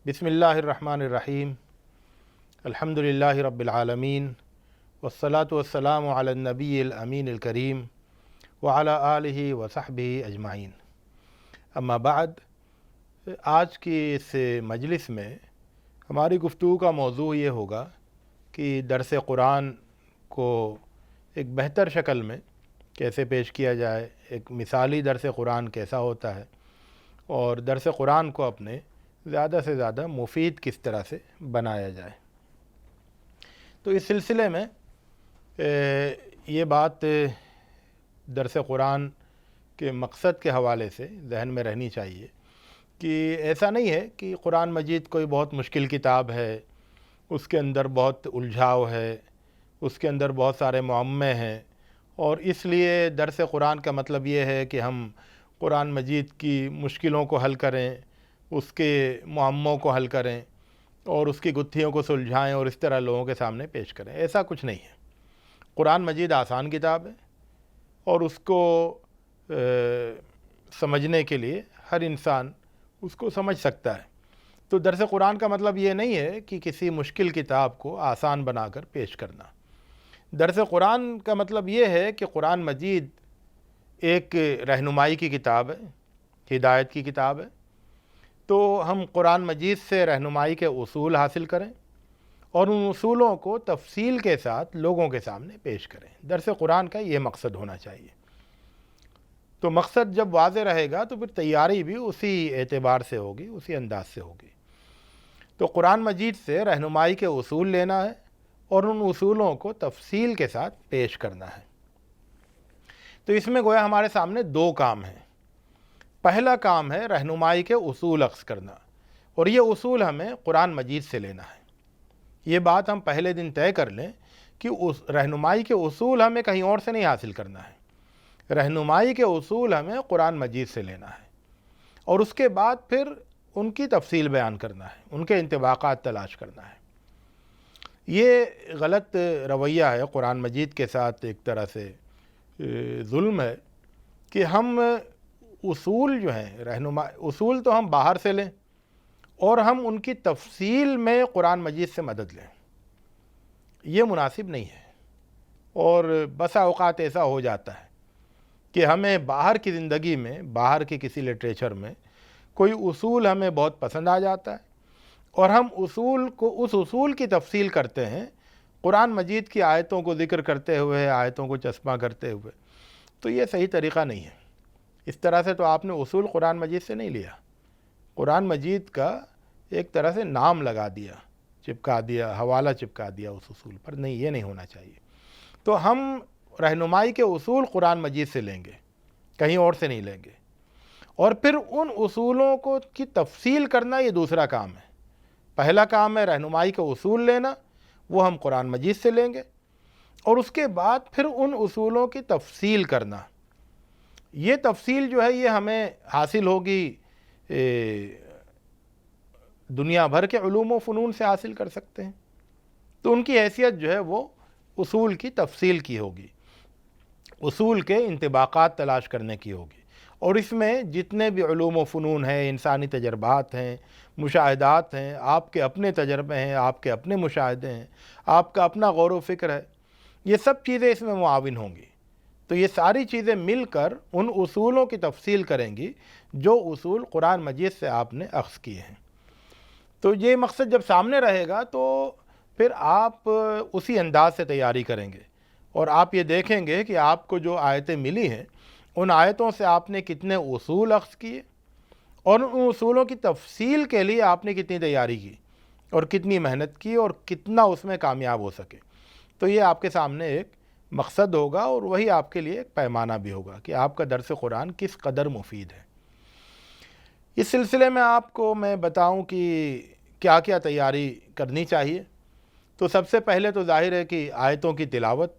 بسم اللہ الرحمن الرحیم الحمدللہ رب العالمین والصلاة والسلام علی النبی الامین الکریم وعلی آلہ وصحبہ اجمعین۔ اما بعد، آج کی اس مجلس میں ہماری گفتگو کا موضوع یہ ہوگا کہ درس قرآن کو ایک بہتر شکل میں کیسے پیش کیا جائے، ایک مثالی درس قرآن کیسا ہوتا ہے، اور درس قرآن کو اپنے زیادہ سے زیادہ مفید کس طرح سے بنایا جائے۔ تو اس سلسلے میں یہ بات درس قرآن کے مقصد کے حوالے سے ذہن میں رہنی چاہیے کہ ایسا نہیں ہے کہ قرآن مجید کوئی بہت مشکل کتاب ہے، اس کے اندر بہت الجھاؤ ہے، اس کے اندر بہت سارے معمے ہیں، اور اس لیے درس قرآن کا مطلب یہ ہے کہ ہم قرآن مجید کی مشکلوں کو حل کریں، اس کے معموں کو حل کریں اور اس کی گتھیوں کو سلجھائیں اور اس طرح لوگوں کے سامنے پیش کریں۔ ایسا کچھ نہیں ہے۔ قرآن مجید آسان کتاب ہے اور اس کو سمجھنے کے لیے ہر انسان اس کو سمجھ سکتا ہے۔ تو درس قرآن کا مطلب یہ نہیں ہے کہ کسی مشکل کتاب کو آسان بنا کر پیش کرنا۔ درس قرآن کا مطلب یہ ہے کہ قرآن مجید ایک رہنمائی کی کتاب ہے، ہدایت کی کتاب ہے، تو ہم قرآن مجید سے رہنمائی کے اصول حاصل کریں اور ان اصولوں کو تفصیل کے ساتھ لوگوں کے سامنے پیش کریں۔ درس قرآن کا یہ مقصد ہونا چاہیے۔ تو مقصد جب واضح رہے گا تو پھر تیاری بھی اسی اعتبار سے ہوگی، اسی انداز سے ہوگی۔ تو قرآن مجید سے رہنمائی کے اصول لینا ہے اور ان اصولوں کو تفصیل کے ساتھ پیش کرنا ہے۔ تو اس میں گویا ہمارے سامنے دو کام ہیں۔ پہلا کام ہے رہنمائی کے اصول اخذ کرنا، اور یہ اصول ہمیں قرآن مجید سے لینا ہے۔ یہ بات ہم پہلے دن طے کر لیں کہ اس رہنمائی کے اصول ہمیں کہیں اور سے نہیں حاصل کرنا ہے۔ رہنمائی کے اصول ہمیں قرآن مجید سے لینا ہے، اور اس کے بعد پھر ان کی تفصیل بیان کرنا ہے، ان کے انطباقات تلاش کرنا ہے۔ یہ غلط رویہ ہے قرآن مجید کے ساتھ، ایک طرح سے ظلم ہے کہ ہم اصول جو ہیں اصول تو ہم باہر سے لیں اور ہم ان کی تفصیل میں قرآن مجید سے مدد لیں۔ یہ مناسب نہیں ہے، اور بسا اوقات ایسا ہو جاتا ہے کہ ہمیں باہر کی زندگی میں، باہر کے کسی لٹریچر میں کوئی اصول ہمیں بہت پسند آ جاتا ہے اور ہم اس اصول کی تفصیل کرتے ہیں قرآن مجید کی آیتوں کو ذکر کرتے ہوئے، آیتوں کو چسپاں کرتے ہوئے۔ تو یہ صحیح طریقہ نہیں ہے۔ اس طرح سے تو آپ نے اصول قرآن مجید سے نہیں لیا، قرآن مجید کا ایک طرح سے نام لگا دیا، چپکا دیا، حوالہ چپکا دیا اس اصول پر۔ نہیں، یہ نہیں ہونا چاہیے۔ تو ہم رہنمائی کے اصول قرآن مجید سے لیں گے، کہیں اور سے نہیں لیں گے، اور پھر ان اصولوں کی تفصیل کرنا یہ دوسرا کام ہے۔ پہلا کام ہے رہنمائی کے اصول لینا، وہ ہم قرآن مجید سے لیں گے، اور اس کے بعد پھر ان اصولوں کی تفصیل کرنا۔ یہ تفصیل جو ہے یہ ہمیں حاصل ہوگی دنیا بھر کے علوم و فنون سے حاصل کر سکتے ہیں۔ تو ان کی حیثیت جو ہے وہ اصول کی تفصیل کی ہوگی، اصول کے انطباقات تلاش کرنے کی ہوگی، اور اس میں جتنے بھی علوم و فنون ہیں، انسانی تجربات ہیں، مشاہدات ہیں، آپ کے اپنے تجربے ہیں، آپ کے اپنے مشاہدے ہیں، آپ کا اپنا غور و فکر ہے، یہ سب چیزیں اس میں معاون ہوں گی۔ تو یہ ساری چیزیں مل کر ان اصولوں کی تفصیل کریں گی جو اصول قرآن مجید سے آپ نے اخذ کیے ہیں۔ تو یہ مقصد جب سامنے رہے گا تو پھر آپ اسی انداز سے تیاری کریں گے، اور آپ یہ دیکھیں گے کہ آپ کو جو آیتیں ملی ہیں ان آیتوں سے آپ نے کتنے اصول اخذ کیے، اور ان اصولوں کی تفصیل کے لیے آپ نے کتنی تیاری کی اور کتنی محنت کی اور کتنا اس میں کامیاب ہو سکے۔ تو یہ آپ کے سامنے ایک مقصد ہوگا، اور وہی آپ کے لیے ایک پیمانہ بھی ہوگا کہ آپ کا درس قرآن کس قدر مفید ہے۔ اس سلسلے میں آپ کو میں بتاؤں کہ کیا کیا تیاری کرنی چاہیے۔ تو سب سے پہلے تو ظاہر ہے کہ آیتوں کی تلاوت،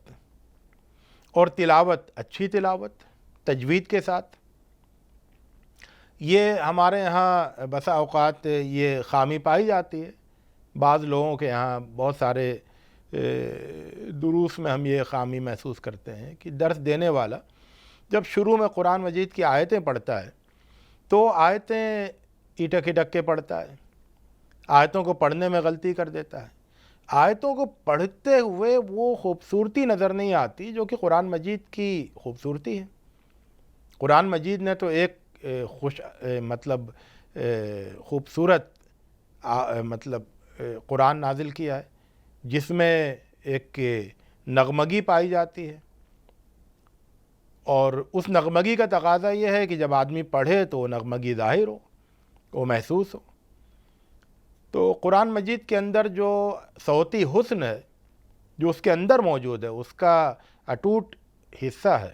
اور تلاوت اچھی تلاوت تجوید کے ساتھ۔ یہ ہمارے ہاں بسا اوقات یہ خامی پائی جاتی ہے، بعض لوگوں کے ہاں بہت سارے دروس میں ہم یہ خامی محسوس کرتے ہیں کہ درس دینے والا جب شروع میں قرآن مجید کی آیتیں پڑھتا ہے تو آیتیں اٹک اٹک کے پڑھتا ہے، آیتوں کو پڑھنے میں غلطی کر دیتا ہے، آیتوں کو پڑھتے ہوئے وہ خوبصورتی نظر نہیں آتی جو کہ قرآن مجید کی خوبصورتی ہے۔ قرآن مجید نے تو ایک مطلب خوبصورت مطلب قرآن نازل کیا ہے جس میں ایک نغمگی پائی جاتی ہے، اور اس نغمگی کا تقاضا یہ ہے کہ جب آدمی پڑھے تو وہ نغمگی ظاہر ہو، وہ محسوس ہو۔ تو قرآن مجید کے اندر جو صوتی حسن ہے جو اس کے اندر موجود ہے، اس کا اٹوٹ حصہ ہے،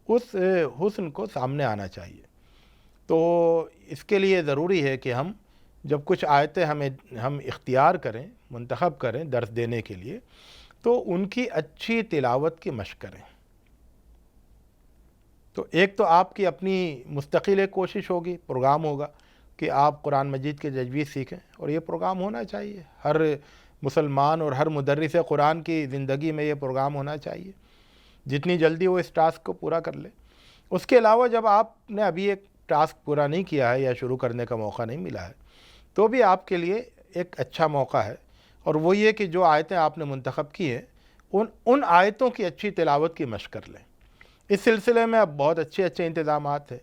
اس حسن کو سامنے آنا چاہیے۔ تو اس کے لیے ضروری ہے کہ ہم جب کچھ آیتیں ہم اختیار کریں، منتخب کریں درس دینے کے لیے، تو ان کی اچھی تلاوت کی مشق کریں۔ تو ایک تو آپ کی اپنی مستقل ایک کوشش ہوگی، پروگرام ہوگا کہ آپ قرآن مجید کے تجوید سیکھیں، اور یہ پروگرام ہونا چاہیے، ہر مسلمان اور ہر مدرس قرآن کی زندگی میں یہ پروگرام ہونا چاہیے، جتنی جلدی وہ اس ٹاسک کو پورا کر لے۔ اس کے علاوہ جب آپ نے ابھی ایک ٹاسک پورا نہیں کیا ہے یا شروع کرنے کا موقع نہیں ملا ہے، تو بھی آپ کے لیے ایک اچھا موقع ہے، اور وہ یہ کہ جو آیتیں آپ نے منتخب کی ہیں ان آیتوں کی اچھی تلاوت کی مشق کر لیں۔ اس سلسلے میں اب بہت اچھے انتظامات ہیں۔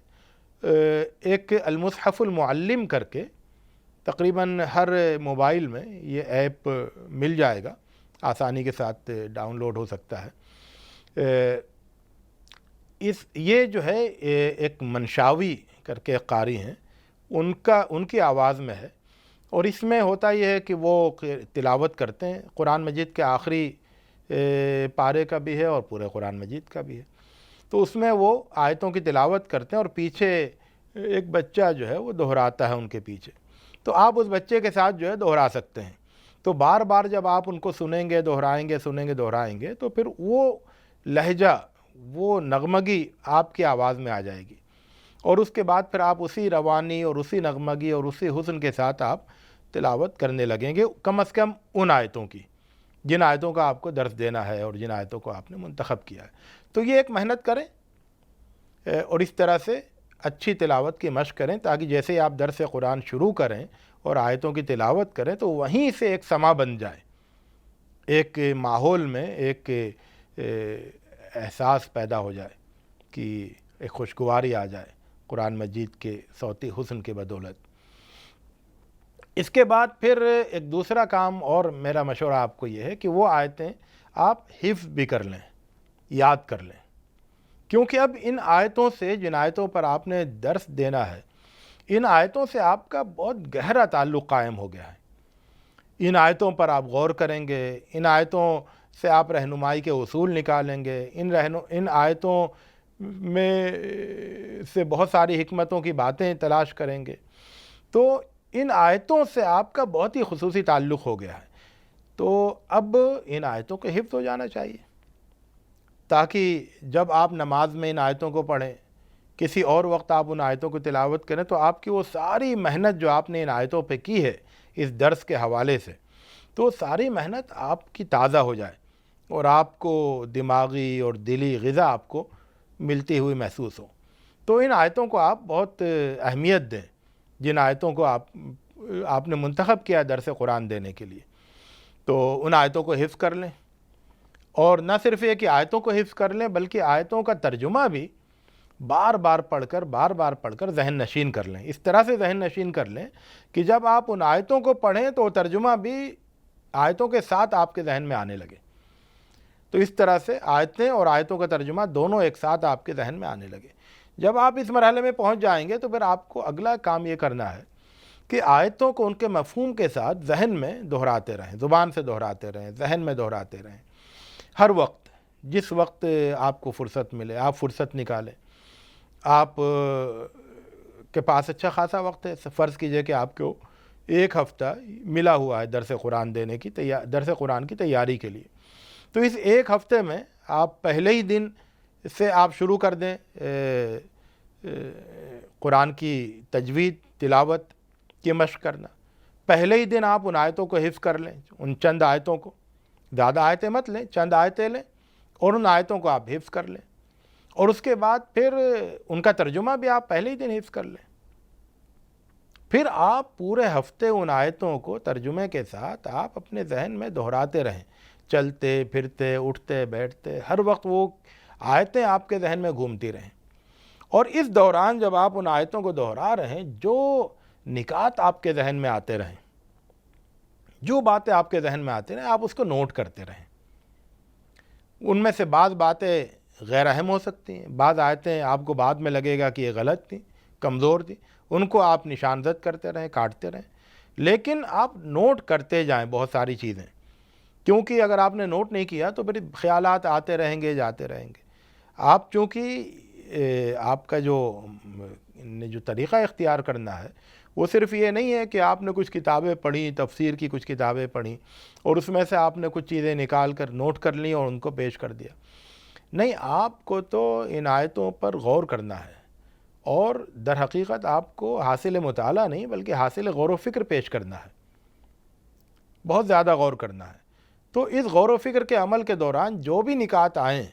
ایک المصحف المعلم کر کے تقریباً ہر موبائل میں یہ ایپ مل جائے گا، آسانی کے ساتھ ڈاؤن لوڈ ہو سکتا ہے۔ یہ جو ہے ایک منشاوی کر کے قاری ہیں، ان کی آواز میں ہے، اور اس میں ہوتا یہ ہے کہ وہ تلاوت کرتے ہیں، قرآن مجید کے آخری پارے کا بھی ہے اور پورے قرآن مجید کا بھی ہے۔ تو اس میں وہ آیتوں کی تلاوت کرتے ہیں، اور پیچھے ایک بچہ جو ہے وہ دہراتا ہے ان کے پیچھے، تو آپ اس بچے کے ساتھ جو ہے دہرا سکتے ہیں۔ تو بار بار جب آپ ان کو سنیں گے، دہرائیں گے، تو پھر وہ لہجہ، وہ نغمگی آپ کی آواز میں آ جائے گی، اور اس کے بعد پھر آپ اسی روانی اور اسی نغمگی اور اسی حسن کے ساتھ آپ تلاوت کرنے لگیں گے، کم از کم ان آیتوں کی جن آیتوں کا آپ کو درس دینا ہے اور جن آیتوں کو آپ نے منتخب کیا ہے۔ تو یہ ایک محنت کریں، اور اس طرح سے اچھی تلاوت کی مشق کریں، تاکہ جیسے آپ درس قرآن شروع کریں اور آیتوں کی تلاوت کریں تو وہیں سے ایک سما بن جائے، ایک ماحول میں ایک احساس پیدا ہو جائے کہ ایک خوشگواری آ جائے قرآن مجید کے صوتی حسن کے بدولت۔ اس کے بعد پھر ایک دوسرا کام اور میرا مشورہ آپ کو یہ ہے کہ وہ آیتیں آپ حفظ بھی کر لیں، یاد کر لیں، کیونکہ اب ان آیتوں سے، جن آیتوں پر آپ نے درس دینا ہے، ان آیتوں سے آپ کا بہت گہرا تعلق قائم ہو گیا ہے۔ ان آیتوں پر آپ غور کریں گے، ان آیتوں سے آپ رہنمائی کے اصول نکالیں گے، ان آیتوں میں سے بہت ساری حکمتوں کی باتیں تلاش کریں گے، تو ان آیتوں سے آپ کا بہت ہی خصوصی تعلق ہو گیا ہے۔ تو اب ان آیتوں کے حفظ ہو جانا چاہیے، تاکہ جب آپ نماز میں ان آیتوں کو پڑھیں، کسی اور وقت آپ ان آیتوں کو تلاوت کریں، تو آپ کی وہ ساری محنت جو آپ نے ان آیتوں پہ کی ہے اس درس کے حوالے سے، تو ساری محنت آپ کی تازہ ہو جائے، اور آپ کو دماغی اور دلی غذا آپ کو ملتی ہوئی محسوس ہو۔ تو ان آیتوں کو آپ بہت اہمیت دیں، جن آیتوں کو آپ نے منتخب کیا درس قرآن دینے کے لیے، تو ان آیتوں کو حفظ کر لیں، اور نہ صرف یہ کہ آیتوں کو حفظ کر لیں بلکہ آیتوں کا ترجمہ بھی بار بار پڑھ کر ذہن نشین کر لیں۔ اس طرح سے ذہن نشین کر لیں کہ جب آپ ان آیتوں کو پڑھیں تو ترجمہ بھی آیتوں کے ساتھ آپ کے ذہن میں آنے لگے۔ تو اس طرح سے آیتیں اور آیتوں کا ترجمہ دونوں ایک ساتھ آپ کے ذہن میں آنے لگے۔ جب آپ اس مرحلے میں پہنچ جائیں گے تو پھر آپ کو اگلا کام یہ کرنا ہے کہ آیتوں کو ان کے مفہوم کے ساتھ ذہن میں دہراتے رہیں، زبان سے دہراتے رہیں، ذہن میں دہراتے رہیں، ہر وقت، جس وقت آپ کو فرصت ملے آپ فرصت نکالیں۔ آپ کے پاس اچھا خاصا وقت ہے، فرض کیجئے کہ آپ کو ایک ہفتہ ملا ہوا ہے درس قرآن کی تیاری کے لیے، تو اس ایک ہفتے میں آپ پہلے ہی دن سے آپ شروع کر دیں قرآن کی تجوید تلاوت کی مشق کرنا۔ پہلے ہی دن آپ ان آیتوں کو حفظ کر لیں، ان چند آیتوں کو، زیادہ آیتیں مت لیں، چند آیتیں لیں اور ان آیتوں کو آپ حفظ کر لیں، اور اس کے بعد پھر ان کا ترجمہ بھی آپ پہلے ہی دن حفظ کر لیں۔ پھر آپ پورے ہفتے ان آیتوں کو ترجمے کے ساتھ آپ اپنے ذہن میں دہراتے رہیں، چلتے پھرتے اٹھتے بیٹھتے، ہر وقت وہ آیتیں آپ کے ذہن میں گھومتی رہیں۔ اور اس دوران جب آپ ان آیتوں کو دہرا رہے ہیں، جو نکات آپ کے ذہن میں آتے رہیں، جو باتیں آپ کے ذہن میں آتے رہیں، آپ اس کو نوٹ کرتے رہیں۔ ان میں سے بعض باتیں غیر اہم ہو سکتی ہیں، بعض آیتیں آپ کو بعد میں لگے گا کہ یہ غلط تھیں، کمزور تھیں، ان کو آپ نشان زد کرتے رہیں، کاٹتے رہیں، لیکن آپ نوٹ کرتے جائیں بہت ساری چیزیں، کیونکہ اگر آپ نے نوٹ نہیں کیا تو پھر خیالات آتے رہیں گے، جاتے رہیں گے۔ آپ چونکہ آپ کا جو طریقہ اختیار کرنا ہے وہ صرف یہ نہیں ہے کہ آپ نے کچھ کتابیں پڑھیں، تفسیر کی کچھ کتابیں پڑھیں اور اس میں سے آپ نے کچھ چیزیں نکال کر نوٹ کر لیں اور ان کو پیش کر دیا۔ نہیں، آپ کو تو ان آیتوں پر غور کرنا ہے، اور در حقیقت آپ کو حاصل مطالعہ نہیں بلکہ حاصل غور و فکر پیش کرنا ہے، بہت زیادہ غور کرنا ہے۔ تو اس غور و فکر کے عمل کے دوران جو بھی نکات آئیں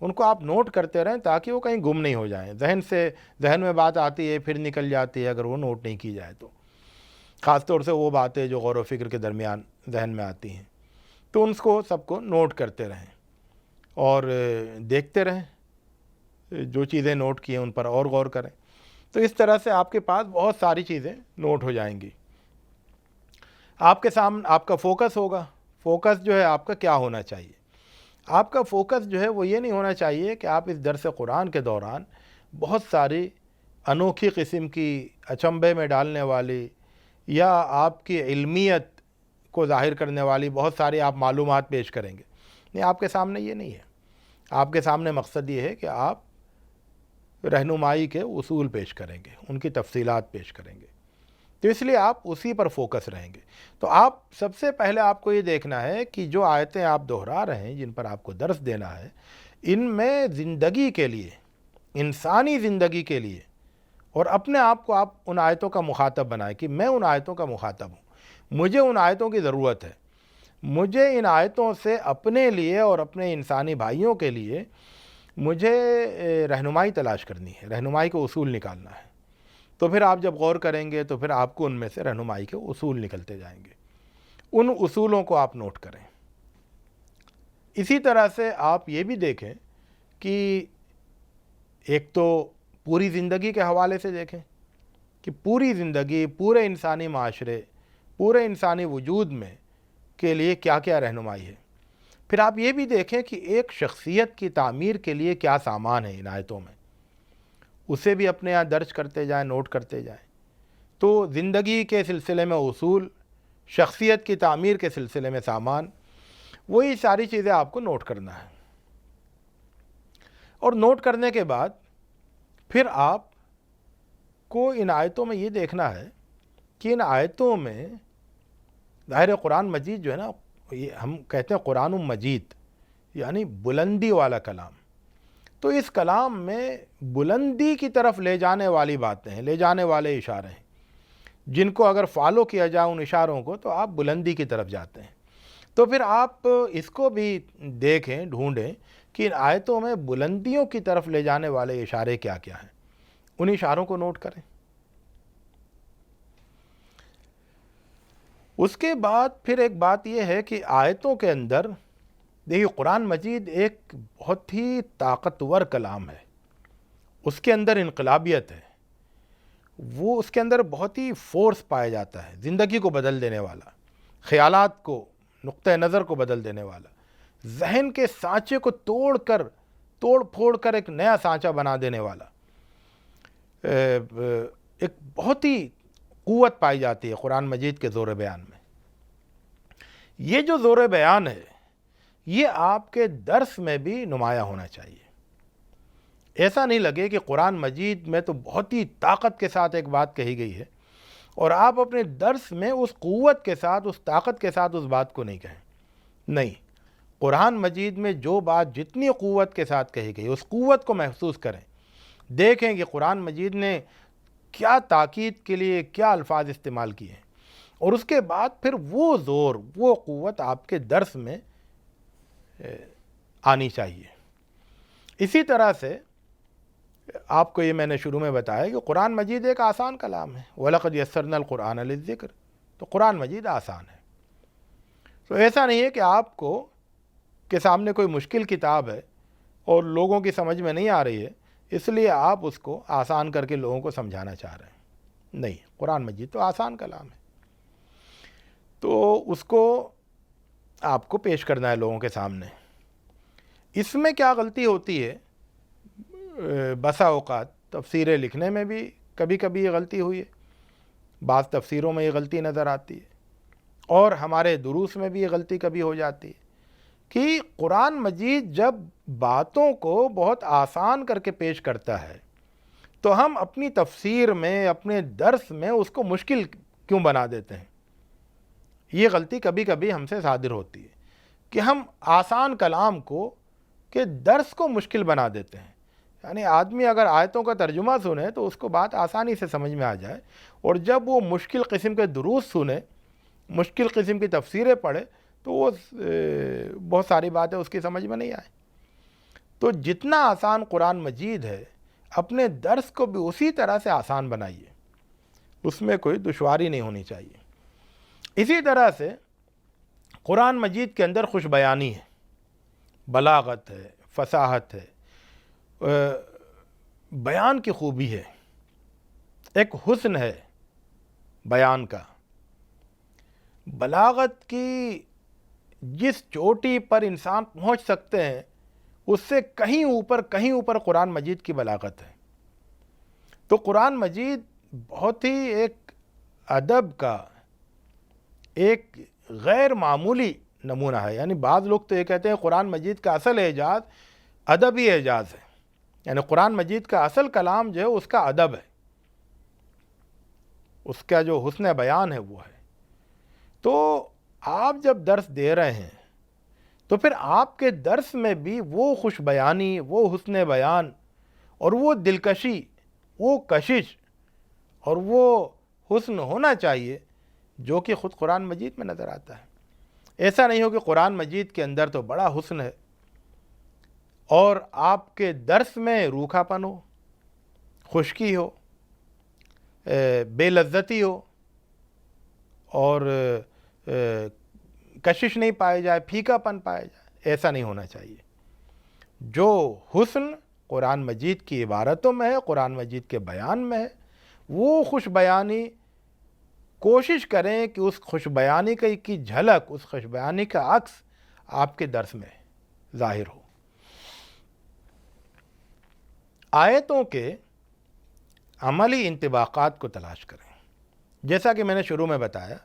ان کو آپ نوٹ کرتے رہیں تاکہ وہ کہیں گم نہیں ہو جائیں، ذہن میں بات آتی ہے پھر نکل جاتی ہے اگر وہ نوٹ نہیں کی جائے تو، خاص طور سے وہ باتیں جو غور و فکر کے درمیان ذہن میں آتی ہیں، تو ان کو سب کو نوٹ کرتے رہیں اور دیکھتے رہیں، جو چیزیں نوٹ کی ہیں ان پر اور غور کریں۔ تو اس طرح سے آپ کے پاس بہت ساری چیزیں نوٹ ہو جائیں گی۔ آپ کے سامنے آپ کا فوکس ہوگا۔ فوکس جو ہے آپ کا کیا ہونا چاہیے؟ آپ کا فوکس جو ہے وہ یہ نہیں ہونا چاہیے کہ آپ اس درس قرآن کے دوران بہت ساری انوکھی قسم کی اچنبھے میں ڈالنے والی یا آپ کی علمیت کو ظاہر کرنے والی بہت ساری آپ معلومات پیش کریں گے۔ نہیں، آپ کے سامنے یہ نہیں ہے۔ آپ کے سامنے مقصد یہ ہے کہ آپ رہنمائی کے اصول پیش کریں گے، ان کی تفصیلات پیش کریں گے، تو اس لیے آپ اسی پر فوکس رہیں گے۔ تو آپ سب سے پہلے آپ کو یہ دیکھنا ہے کہ جو آیتیں آپ دہرا رہے ہیں، جن پر آپ کو درس دینا ہے، ان میں زندگی کے لیے، انسانی زندگی کے لیے، اور اپنے آپ کو آپ ان آیتوں کا مخاطب بنائیں کہ میں ان آیتوں کا مخاطب ہوں، مجھے ان آیتوں کی ضرورت ہے، مجھے ان آیتوں سے اپنے لیے اور اپنے انسانی بھائیوں کے لیے مجھے رہنمائی تلاش کرنی ہے، رہنمائی کے اصول نکالنا ہے۔ تو پھر آپ جب غور کریں گے تو پھر آپ کو ان میں سے رہنمائی کے اصول نکلتے جائیں گے، ان اصولوں کو آپ نوٹ کریں۔ اسی طرح سے آپ یہ بھی دیکھیں کہ ایک تو پوری زندگی کے حوالے سے دیکھیں کہ پوری زندگی، پورے انسانی معاشرے، پورے انسانی وجود میں کے لیے کیا کیا رہنمائی ہے۔ پھر آپ یہ بھی دیکھیں کہ ایک شخصیت کی تعمیر کے لیے کیا سامان ہے ان آیتوں میں، اسے بھی اپنے یہاں درج کرتے جائیں، نوٹ کرتے جائیں۔ تو زندگی کے سلسلے میں اصول، شخصیت کی تعمیر کے سلسلے میں سامان، وہی ساری چیزیں آپ کو نوٹ کرنا ہے۔ اور نوٹ کرنے کے بعد پھر آپ کو ان آیتوں میں یہ دیکھنا ہے کہ ان آیتوں میں ظاہر قرآن مجید جو ہے نا، یہ ہم کہتے ہیں قرآن مجید یعنی بلندی والا کلام، تو اس کلام میں بلندی کی طرف لے جانے والی باتیں ہیں، لے جانے والے اشارے ہیں، جن کو اگر فالو کیا جائے ان اشاروں کو تو آپ بلندی کی طرف جاتے ہیں۔ تو پھر آپ اس کو بھی دیکھیں، ڈھونڈیں کہ ان آیتوں میں بلندیوں کی طرف لے جانے والے اشارے کیا کیا ہیں، ان اشاروں کو نوٹ کریں۔ اس کے بعد پھر ایک بات یہ ہے کہ آیتوں کے اندر دیکھیے قرآن مجید ایک بہت ہی طاقتور کلام ہے، اس کے اندر انقلابیت ہے، وہ اس کے اندر بہت ہی فورس پایا جاتا ہے، زندگی کو بدل دینے والا، خیالات کو، نقطہ نظر کو بدل دینے والا، ذہن کے سانچے کو توڑ پھوڑ کر ایک نیا سانچہ بنا دینے والا، ایک بہت ہی قوت پائی جاتی ہے قرآن مجید کے زور بیان میں۔ یہ جو زور بیان ہے یہ آپ کے درس میں بھی نمایاں ہونا چاہیے۔ ایسا نہیں لگے کہ قرآن مجید میں تو بہت ہی طاقت کے ساتھ ایک بات کہی گئی ہے اور آپ اپنے درس میں اس قوت کے ساتھ، اس طاقت کے ساتھ اس بات کو نہیں کہیں۔ نہیں، قرآن مجید میں جو بات جتنی قوت کے ساتھ کہی گئی اس قوت کو محسوس کریں، دیکھیں کہ قرآن مجید نے کیا تاکید کے لیے کیا الفاظ استعمال کیے ہیں، اور اس کے بعد پھر وہ زور، وہ قوت آپ کے درس میں آنی چاہیے۔ اسی طرح سے آپ کو یہ میں نے شروع میں بتایا کہ قرآن مجید ایک آسان کلام ہے، وَلَقَدْ يَسَّرْنَا الْقُرْآنَ لِلذِّكْرِ، تو قرآن مجید آسان ہے۔ تو ایسا نہیں ہے کہ آپ کو کے سامنے کوئی مشکل کتاب ہے اور لوگوں کی سمجھ میں نہیں آ رہی ہے، اس لیے آپ اس کو آسان کر کے لوگوں کو سمجھانا چاہ رہے ہیں۔ نہیں، قرآن مجید تو آسان کلام ہے، تو اس کو آپ کو پیش کرنا ہے لوگوں کے سامنے۔ اس میں کیا غلطی ہوتی ہے؟ بسا اوقات تفسیریں لکھنے میں بھی کبھی کبھی یہ غلطی ہوئی ہے، بعض تفسیروں میں یہ غلطی نظر آتی ہے، اور ہمارے دروس میں بھی یہ غلطی کبھی ہو جاتی ہے کہ قرآن مجید جب باتوں کو بہت آسان کر کے پیش کرتا ہے تو ہم اپنی تفسیر میں، اپنے درس میں اس کو مشکل کیوں بنا دیتے ہیں؟ یہ غلطی کبھی کبھی ہم سے صادر ہوتی ہے کہ ہم آسان کلام کو کہ درس کو مشکل بنا دیتے ہیں۔ یعنی آدمی اگر آیتوں کا ترجمہ سنے تو اس کو بات آسانی سے سمجھ میں آ جائے، اور جب وہ مشکل قسم کے دروس سنے، مشکل قسم کی تفسیریں پڑھے، تو وہ بہت ساری باتیں اس کی سمجھ میں نہیں آئیں۔ تو جتنا آسان قرآن مجید ہے، اپنے درس کو بھی اسی طرح سے آسان بنائیے، اس میں کوئی دشواری نہیں ہونی چاہیے۔ اسی طرح سے قرآن مجید کے اندر خوش بیانی ہے، بلاغت ہے، فصاحت ہے، بیان کی خوبی ہے، ایک حسن ہے بیان کا۔ بلاغت کی جس چوٹی پر انسان پہنچ سکتے ہیں، اس سے کہیں اوپر قرآن مجید کی بلاغت ہے۔ تو قرآن مجید بہت ہی ایک ادب کا ایک غیر معمولی نمونہ ہے۔ یعنی بعض لوگ تو یہ کہتے ہیں قرآن مجید کا اصل اعجاز ادبی اعجاز ہے، یعنی قرآن مجید کا اصل کلام جو ہے اس کا ادب ہے، اس کا جو حسن بیان ہے وہ ہے۔ تو آپ جب درس دے رہے ہیں تو پھر آپ کے درس میں بھی وہ خوش بیانی، وہ حسن بیان اور وہ دلکشی، وہ کشش اور وہ حسن ہونا چاہیے جو کہ خود قرآن مجید میں نظر آتا ہے۔ ایسا نہیں ہو کہ قرآن مجید کے اندر تو بڑا حسن ہے اور آپ کے درس میں روکھا پن ہو، خشکی ہو، بے لذتی ہو اور کشش نہیں پائے جائے، پھیکا پن پائے جائے۔ ایسا نہیں ہونا چاہیے۔ جو حسن قرآن مجید کی عبارتوں میں ہے، قرآن مجید کے بیان میں ہے، وہ خوش بیانی کوشش کریں کہ اس خوش بیانی کی جھلک، اس خوش بیانی کا عکس آپ کے درس میں ظاہر ہو۔ آیتوں کے عملی انطباقات کو تلاش کریں۔ جیسا کہ میں نے شروع میں بتایا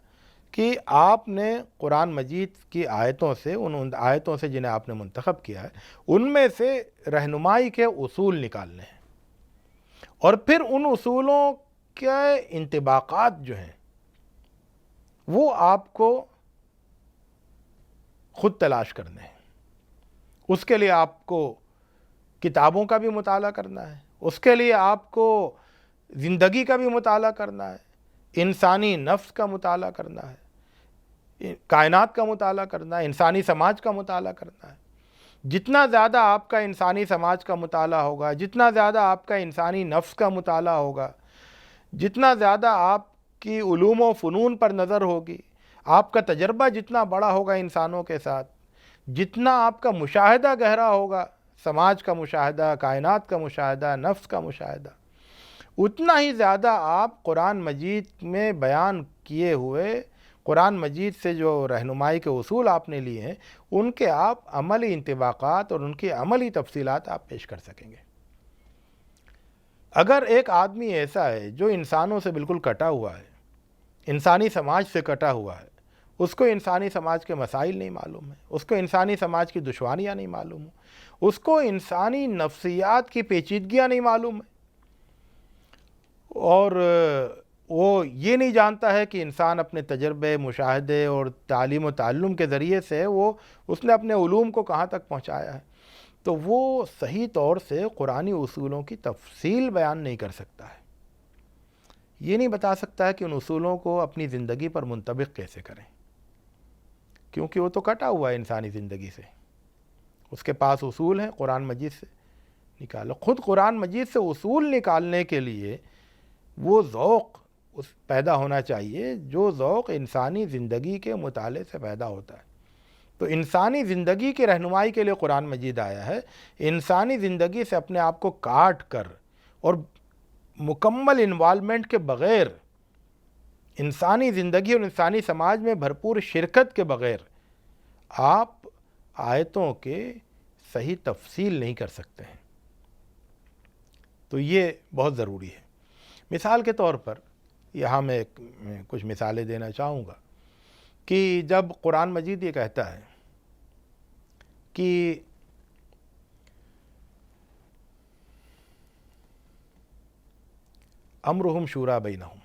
کہ آپ نے قرآن مجید کی آیتوں سے، ان آیتوں سے جنہیں آپ نے منتخب کیا ہے، ان میں سے رہنمائی کے اصول نکالنے ہیں، اور پھر ان اصولوں کے انطباقات جو ہیں وہ آپ کو خود تلاش کرنے ہیں۔ اس کے لیے آپ کو کتابوں کا بھی مطالعہ کرنا ہے، اس کے لیے آپ کو زندگی کا بھی مطالعہ کرنا ہے، انسانی نفس کا مطالعہ کرنا ہے، کائنات کا مطالعہ کرنا ہے، انسانی سماج کا مطالعہ کرنا ہے۔ جتنا زیادہ آپ کا انسانی سماج کا مطالعہ ہوگا، جتنا زیادہ آپ کا انسانی نفس کا مطالعہ ہوگا، جتنا زیادہ آپ کی علوم و فنون پر نظر ہوگی، آپ کا تجربہ جتنا بڑا ہوگا انسانوں کے ساتھ، جتنا آپ کا مشاہدہ گہرا ہوگا، سماج کا مشاہدہ، کائنات کا مشاہدہ، نفس کا مشاہدہ، اتنا ہی زیادہ آپ قرآن مجید میں بیان کیے ہوئے، قرآن مجید سے جو رہنمائی کے اصول آپ نے لیے ہیں، ان کے آپ عملی انطباقات اور ان کی عملی تفصیلات آپ پیش کر سکیں گے۔ اگر ایک آدمی ایسا ہے جو انسانوں سے بالکل کٹا ہوا ہے، انسانی سماج سے کٹا ہوا ہے، اس کو انسانی سماج کے مسائل نہیں معلوم ہے، اس کو انسانی سماج کی دشواریاں نہیں معلوم ہیں، اس کو انسانی نفسیات کی پیچیدگیاں نہیں معلوم ہیں، اور وہ یہ نہیں جانتا ہے کہ انسان اپنے تجربے، مشاہدے اور تعلیم و تعلم کے ذریعے سے اس نے اپنے علوم کو کہاں تک پہنچایا ہے، تو وہ صحیح طور سے قرآنی اصولوں کی تفصیل بیان نہیں کر سکتا ہے۔ یہ نہیں بتا سکتا ہے کہ ان اصولوں کو اپنی زندگی پر منطبق کیسے کریں، کیونکہ وہ تو کٹا ہوا ہے انسانی زندگی سے۔ اس کے پاس اصول ہیں قرآن مجید سے نکالو. خود قرآن مجید سے اصول نکالنے کے لیے وہ ذوق پیدا ہونا چاہیے جو ذوق انسانی زندگی کے مطالعے سے پیدا ہوتا ہے. تو انسانی زندگی کی رہنمائی کے لیے قرآن مجید آیا ہے. انسانی زندگی سے اپنے آپ کو کاٹ کر اور مکمل انوالومنٹ کے بغیر، انسانی زندگی اور انسانی سماج میں بھرپور شرکت کے بغیر آپ آیتوں کے صحیح تفصیل نہیں کر سکتے ہیں. تو یہ بہت ضروری ہے. مثال کے طور پر یہاں میں کچھ مثالیں دینا چاہوں گا کہ جب قرآن مجید یہ کہتا ہے کہ امرہم شورا بینہم،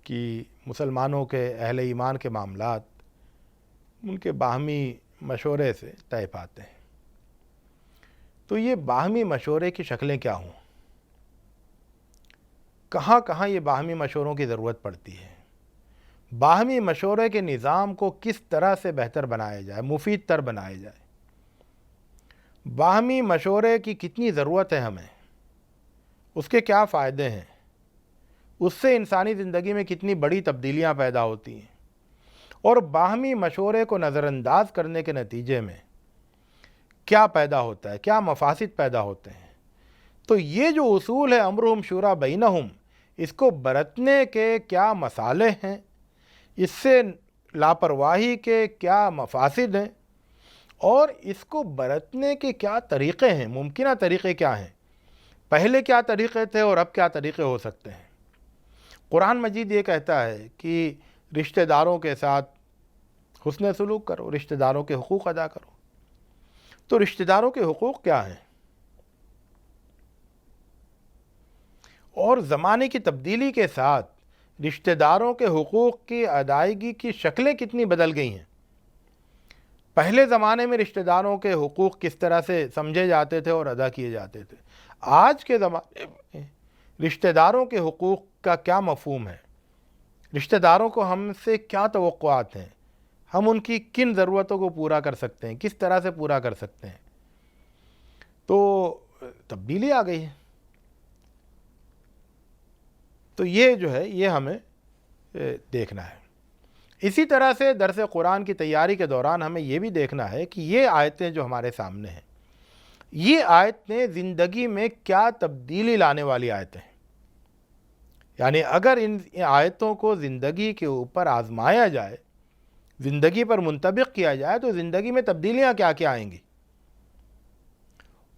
کہ مسلمانوں کے اہل ایمان کے معاملات ان کے باہمی مشورے سے طے پاتے ہیں. تو یہ باہمی مشورے کی شکلیں کیا ہوں، کہاں کہاں یہ باہمی مشوروں کی ضرورت پڑتی ہے، باہمی مشورے کے نظام کو کس طرح سے بہتر بنایا جائے، مفید تر بنایا جائے، باہمی مشورے کی کتنی ضرورت ہے ہمیں، اس کے کیا فائدے ہیں، اس سے انسانی زندگی میں کتنی بڑی تبدیلیاں پیدا ہوتی ہیں، اور باہمی مشورے کو نظر انداز کرنے کے نتیجے میں کیا پیدا ہوتا ہے، کیا مفاسد پیدا ہوتے ہیں. تو یہ جو اصول ہے امرہم شورا بینہم، اس کو برتنے کے کیا مصالح ہیں، اس سے لاپرواہی کے کیا مفاسد ہیں، اور اس کو برتنے کے کیا طریقے ہیں، ممکنہ طریقے کیا ہیں، پہلے کیا طریقے تھے اور اب کیا طریقے ہو سکتے ہیں. قرآن مجید یہ کہتا ہے کہ رشتہ داروں کے ساتھ حسن سلوک کرو، رشتہ داروں کے حقوق ادا کرو. تو رشتہ داروں کے حقوق کیا ہیں، اور زمانے کی تبدیلی کے ساتھ رشتہ داروں کے حقوق کی ادائیگی کی شکلیں کتنی بدل گئی ہیں. پہلے زمانے میں رشتہ داروں کے حقوق کس طرح سے سمجھے جاتے تھے اور ادا کیے جاتے تھے، آج کے زمانے میں رشتہ داروں کے حقوق کا کیا مفہوم ہے، رشتہ داروں کو ہم سے کیا توقعات ہیں، ہم ان کی کن ضرورتوں کو پورا کر سکتے ہیں، کس طرح سے پورا کر سکتے ہیں. تو تبدیلی آ گئی ہے. تو یہ جو ہے یہ ہمیں دیکھنا ہے. اسی طرح سے درس قرآن کی تیاری کے دوران ہمیں یہ بھی دیکھنا ہے کہ یہ آیتیں جو ہمارے سامنے ہیں، یہ آیتیں زندگی میں کیا تبدیلی لانے والی آیتیں ہیں. یعنی اگر ان آیتوں کو زندگی کے اوپر آزمایا جائے، زندگی پر منطبق کیا جائے، تو زندگی میں تبدیلیاں کیا کیا آئیں گی،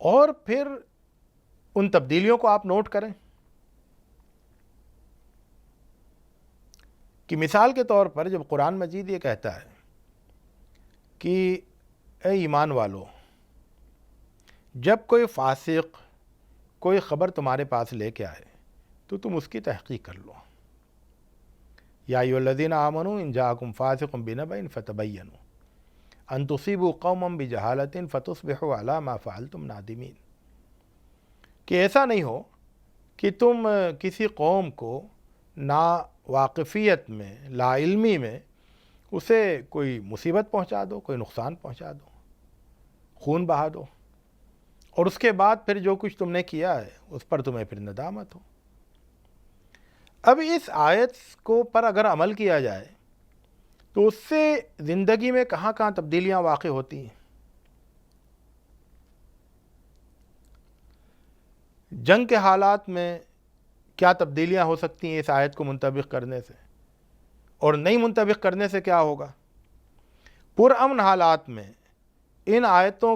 اور پھر ان تبدیلیوں کو آپ نوٹ کریں. کہ مثال کے طور پر جب قرآن مجید یہ کہتا ہے کہ اے ایمان والو، جب کوئی فاسق کوئی خبر تمہارے پاس لے کے آئے تو تم اس کی تحقیق کر لو. یا ایھا الذین آمنوا ان جاءکم فاسق بنبأ فتبینوا ان تصیبوا قوما بجہالۃ فتصبحوا علی ما فعلتم نادمین. کہ ایسا نہیں ہو کہ تم کسی قوم کو نا واقفیت میں، لا علمی میں اسے کوئی مصیبت پہنچا دو، کوئی نقصان پہنچا دو، خون بہا دو، اور اس کے بعد پھر جو کچھ تم نے کیا ہے اس پر تمہیں پھر ندامت ہو. اب اس آیت کو پر اگر عمل کیا جائے تو اس سے زندگی میں کہاں کہاں تبدیلیاں واقع ہوتی ہیں. جنگ کے حالات میں کیا تبدیلیاں ہو سکتی ہیں اس آیت کو منطبق کرنے سے، اور نہیں منطبق کرنے سے کیا ہوگا. پرامن حالات میں ان آیتوں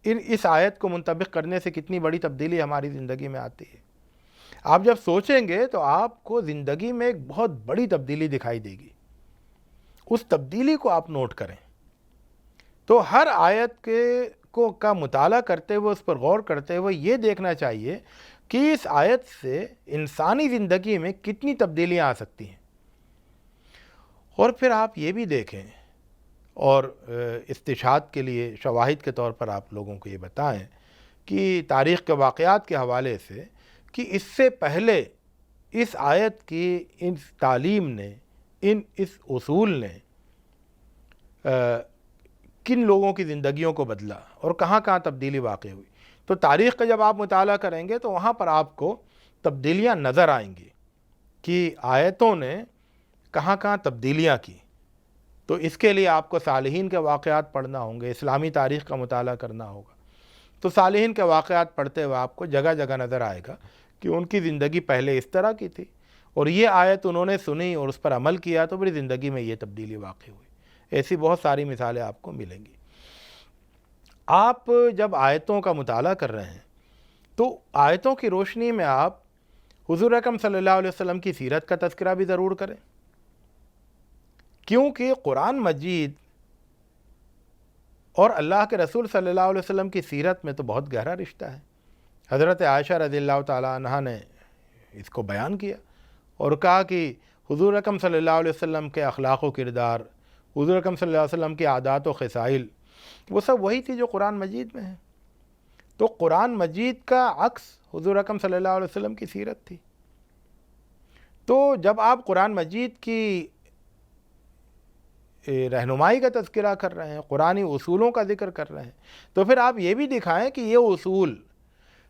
اس آیت کو منطبق کرنے سے کتنی بڑی تبدیلی ہماری زندگی میں آتی ہے. آپ جب سوچیں گے تو آپ کو زندگی میں ایک بہت بڑی تبدیلی دکھائی دے گی. اس تبدیلی کو آپ نوٹ کریں. تو ہر آیت کا مطالعہ کرتے ہوئے، اس پر غور کرتے ہوئے یہ دیکھنا چاہیے کہ اس آیت سے انسانی زندگی میں کتنی تبدیلیاں آ سکتی ہیں. اور پھر آپ یہ بھی دیکھیں اور استشہاد کے لیے شواہد کے طور پر آپ لوگوں کو یہ بتائیں کہ تاریخ کے واقعات کے حوالے سے کہ اس سے پہلے اس آیت کی اس تعلیم نے، اس اصول نے کن لوگوں کی زندگیوں کو بدلا اور کہاں کہاں تبدیلی واقع ہوئی. تو تاریخ کا جب آپ مطالعہ کریں گے تو وہاں پر آپ کو تبدیلیاں نظر آئیں گی کہ آیتوں نے کہاں کہاں تبدیلیاں کی. تو اس کے لیے آپ کو صالحین کے واقعات پڑھنا ہوں گے، اسلامی تاریخ کا مطالعہ کرنا ہوگا. تو صالحین کے واقعات پڑھتے ہوئے آپ کو جگہ جگہ نظر آئے گا کہ ان کی زندگی پہلے اس طرح کی تھی اور یہ آیت انہوں نے سنی اور اس پر عمل کیا تو پھر زندگی میں یہ تبدیلی واقع ہوئی. ایسی بہت ساری مثالیں آپ کو ملیں گی. آپ جب آیتوں کا مطالعہ کر رہے ہیں تو آیتوں کی روشنی میں آپ حضور اکرم صلی اللہ علیہ وسلم کی سیرت کا تذکرہ بھی ضرور کریں، کیونکہ قرآن مجید اور اللہ کے رسول صلی اللہ علیہ وسلم کی سیرت میں تو بہت گہرا رشتہ ہے. حضرت عائشہ رضی اللہ تعالیٰ عنہا نے اس کو بیان کیا اور کہا کہ حضور اکرم صلی اللہ علیہ وسلم کے اخلاق و کردار، حضور اکرم صلی اللہ علیہ وسلم کی عادات و خصائل، وہ سب وہی تھی جو قرآن مجید میں ہے. تو قرآن مجید کا عکس حضور اکرم صلی اللہ علیہ وسلم کی سیرت تھی. تو جب آپ قرآن مجید کی رہنمائی کا تذکرہ کر رہے ہیں، قرآنی اصولوں کا ذکر کر رہے ہیں، تو پھر آپ یہ بھی دکھائیں کہ یہ اصول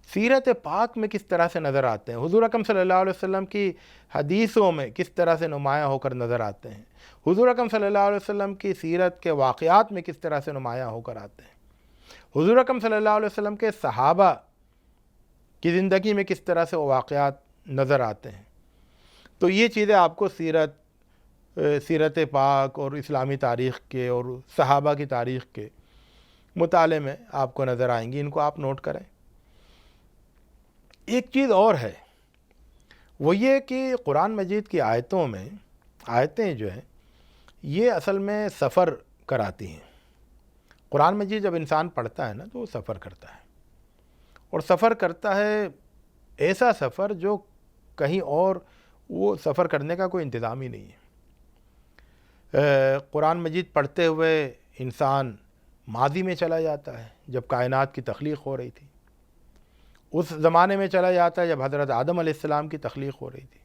سیرت پاک میں کس طرح سے نظر آتے ہیں، حضور اکرم صلی اللہ علیہ وسلم کی حدیثوں میں کس طرح سے نمایاں ہو کر نظر آتے ہیں، حضور اکرم صلی اللہ علیہ وسلم کی سیرت کے واقعات میں کس طرح سے نمایاں ہو کر آتے ہیں، حضور اکرم صلی اللہ علیہ وسلم کے صحابہ کی زندگی میں کس طرح سے وہ واقعات نظر آتے ہیں. تو یہ چیزیں آپ کو سیرت پاک اور اسلامی تاریخ کے اور صحابہ کی تاریخ کے مطالعے میں آپ کو نظر آئیں گی. ان کو آپ نوٹ کریں. ایک چیز اور ہے، وہ یہ کہ قرآن مجید کی آیتیں جو ہیں یہ اصل میں سفر کراتی ہیں. قرآن مجید جب انسان پڑھتا ہے نا تو وہ سفر کرتا ہے، اور سفر کرتا ہے ایسا سفر جو کہیں اور وہ سفر کرنے کا کوئی انتظام ہی نہیں ہے. قرآن مجید پڑھتے ہوئے انسان ماضی میں چلا جاتا ہے جب کائنات کی تخلیق ہو رہی تھی، اس زمانے میں چلا جاتا ہے جب حضرت آدم علیہ السلام کی تخلیق ہو رہی تھی،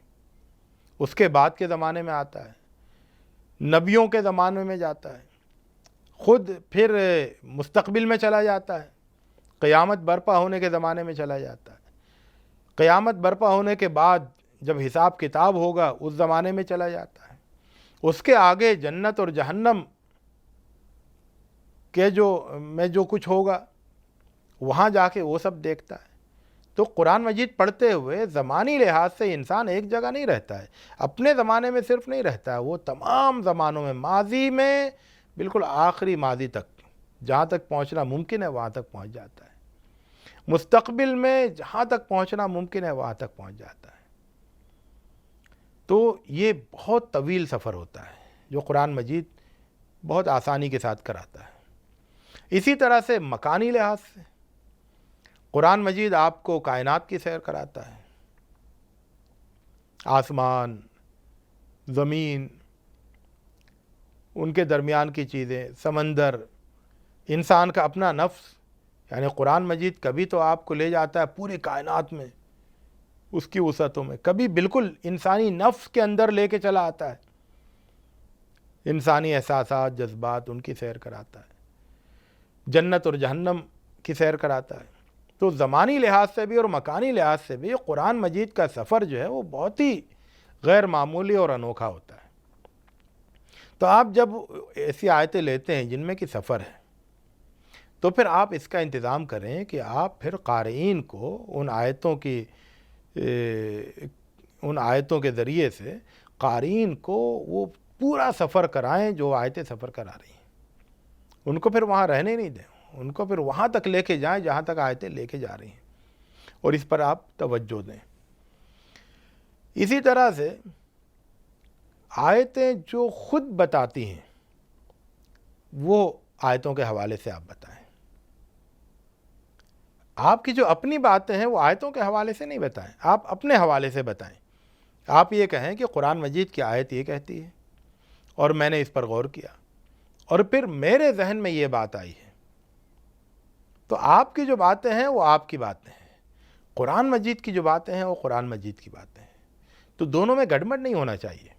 اس کے بعد کے زمانے میں آتا ہے، نبیوں کے زمانے میں جاتا ہے، خود پھر مستقبل میں چلا جاتا ہے، قیامت برپا ہونے کے زمانے میں چلا جاتا ہے، قیامت برپا ہونے کے بعد جب حساب کتاب ہوگا اس زمانے میں چلا جاتا ہے، اس کے آگے جنت اور جہنم کے جو کچھ ہوگا وہاں جا کے وہ سب دیکھتا ہے. تو قرآن مجید پڑھتے ہوئے زمانی لحاظ سے انسان ایک جگہ نہیں رہتا ہے، اپنے زمانے میں صرف نہیں رہتا ہے، وہ تمام زمانوں میں، ماضی میں بالکل آخری ماضی تک جہاں تک پہنچنا ممکن ہے وہاں تک پہنچ جاتا ہے، مستقبل میں جہاں تک پہنچنا ممکن ہے وہاں تک پہنچ جاتا ہے. تو یہ بہت طویل سفر ہوتا ہے جو قرآن مجید بہت آسانی کے ساتھ کراتا ہے. اسی طرح سے مکانی لحاظ سے قرآن مجید آپ کو کائنات کی سیر کراتا ہے، آسمان، زمین، ان کے درمیان کی چیزیں، سمندر، انسان کا اپنا نفس. یعنی قرآن مجید کبھی تو آپ کو لے جاتا ہے پوری کائنات میں، اس کی وسعتوں میں، کبھی بالکل انسانی نفس کے اندر لے کے چلا آتا ہے، انسانی احساسات، جذبات، ان کی سیر کراتا ہے، جنت اور جہنم کی سیر کراتا ہے. تو زمانی لحاظ سے بھی اور مکانی لحاظ سے بھی قرآن مجید کا سفر جو ہے وہ بہت ہی غیر معمولی اور انوکھا ہوتا ہے. تو آپ جب ایسی آیتیں لیتے ہیں جن میں کہ سفر ہے تو پھر آپ اس کا انتظام کریں کہ آپ پھر قارئین کو ان آیتوں کے ذریعے سے قارئین کو وہ پورا سفر کرائیں جو آیتیں سفر کرا رہی ہیں. ان کو پھر وہاں رہنے نہیں دیں، ان کو پھر وہاں تک لے کے جائیں جہاں تک آیتیں لے کے جا رہی ہیں، اور اس پر آپ توجہ دیں. اسی طرح سے آیتیں جو خود بتاتی ہیں وہ آیتوں کے حوالے سے آپ بتائیں. آپ کی جو اپنی باتیں ہیں وہ آیتوں کے حوالے سے نہیں بتائیں، آپ اپنے حوالے سے بتائیں. آپ یہ کہیں کہ قرآن مجید کی آیت یہ کہتی ہے اور میں نے اس پر غور کیا اور پھر میرے ذہن میں یہ بات آئی ہے. تو آپ کی جو باتیں ہیں وہ آپ کی باتیں ہیں، قرآن مجید کی جو باتیں ہیں وہ قرآن مجید کی باتیں ہیں. تو دونوں میں گڑبڑ نہیں ہونا چاہیے،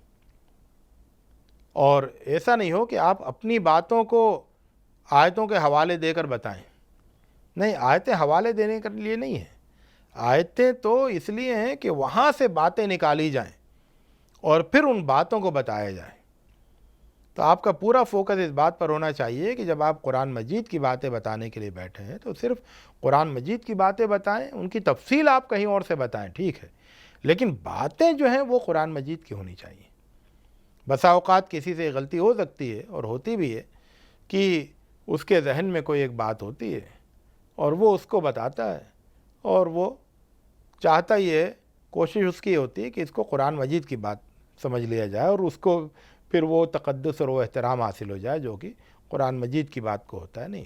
اور ایسا نہیں ہو کہ آپ اپنی باتوں کو آیتوں کے حوالے دے کر بتائیں. نہیں، آیتیں حوالے دینے کے لیے نہیں ہیں. آیتیں تو اس لیے ہیں کہ وہاں سے باتیں نکالی جائیں اور پھر ان باتوں کو بتایا جائے. تو آپ کا پورا فوکس اس بات پر ہونا چاہیے کہ جب آپ قرآن مجید کی باتیں بتانے کے لیے بیٹھے ہیں تو صرف قرآن مجید کی باتیں بتائیں. ان کی تفصیل آپ کہیں اور سے بتائیں، ٹھیک ہے، لیکن باتیں جو ہیں وہ قرآن مجید کی ہونی چاہیے. بسا اوقات کسی سے غلطی ہو سکتی ہے اور ہوتی بھی ہے کہ اس کے ذہن میں کوئی ایک بات ہوتی ہے اور وہ اس کو بتاتا ہے اور وہ چاہتا یہ کوشش اس کی ہوتی ہے کہ اس کو قرآن مجید کی بات سمجھ لیا جائے اور اس کو پھر وہ تقدس اور وہ احترام حاصل ہو جائے جو کہ قرآن مجید کی بات کو ہوتا ہے. نہیں،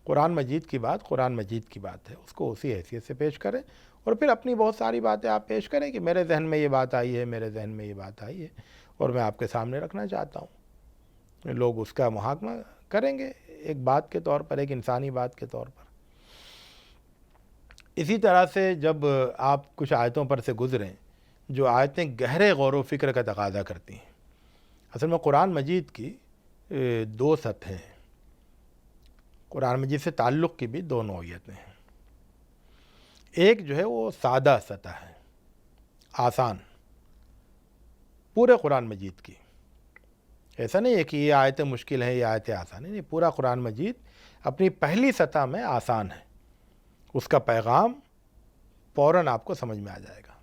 قرآن مجید کی بات قرآن مجید کی بات ہے، اس کو اسی حیثیت سے پیش کریں اور پھر اپنی بہت ساری باتیں آپ پیش کریں کہ میرے ذہن میں یہ بات آئی ہے، میرے ذہن میں یہ بات آئی ہے اور میں آپ کے سامنے رکھنا چاہتا ہوں. لوگ اس کا محاکمہ کریں گے ایک بات کے طور پر، ایک انسانی بات کے طور پر. اسی طرح سے جب آپ کچھ آیتوں پر سے گزریں جو آیتیں گہرے غور و فکر کا تقاضا کرتی ہیں. اصل میں قرآن مجید کی دو سطحیں ہیں. قرآن مجید سے تعلق کی بھی دو نوعیتیں ہیں. ایک جو ہے وہ سادہ سطح ہے، آسان، پورے قرآن مجید کی. ایسا نہیں ہے کہ یہ آیتیں مشکل ہیں، یہ آیتیں آسان ہیں. نہیں، پورا قرآن مجید اپنی پہلی سطح میں آسان ہے. اس کا پیغام فوراً آپ کو سمجھ میں آ جائے گا.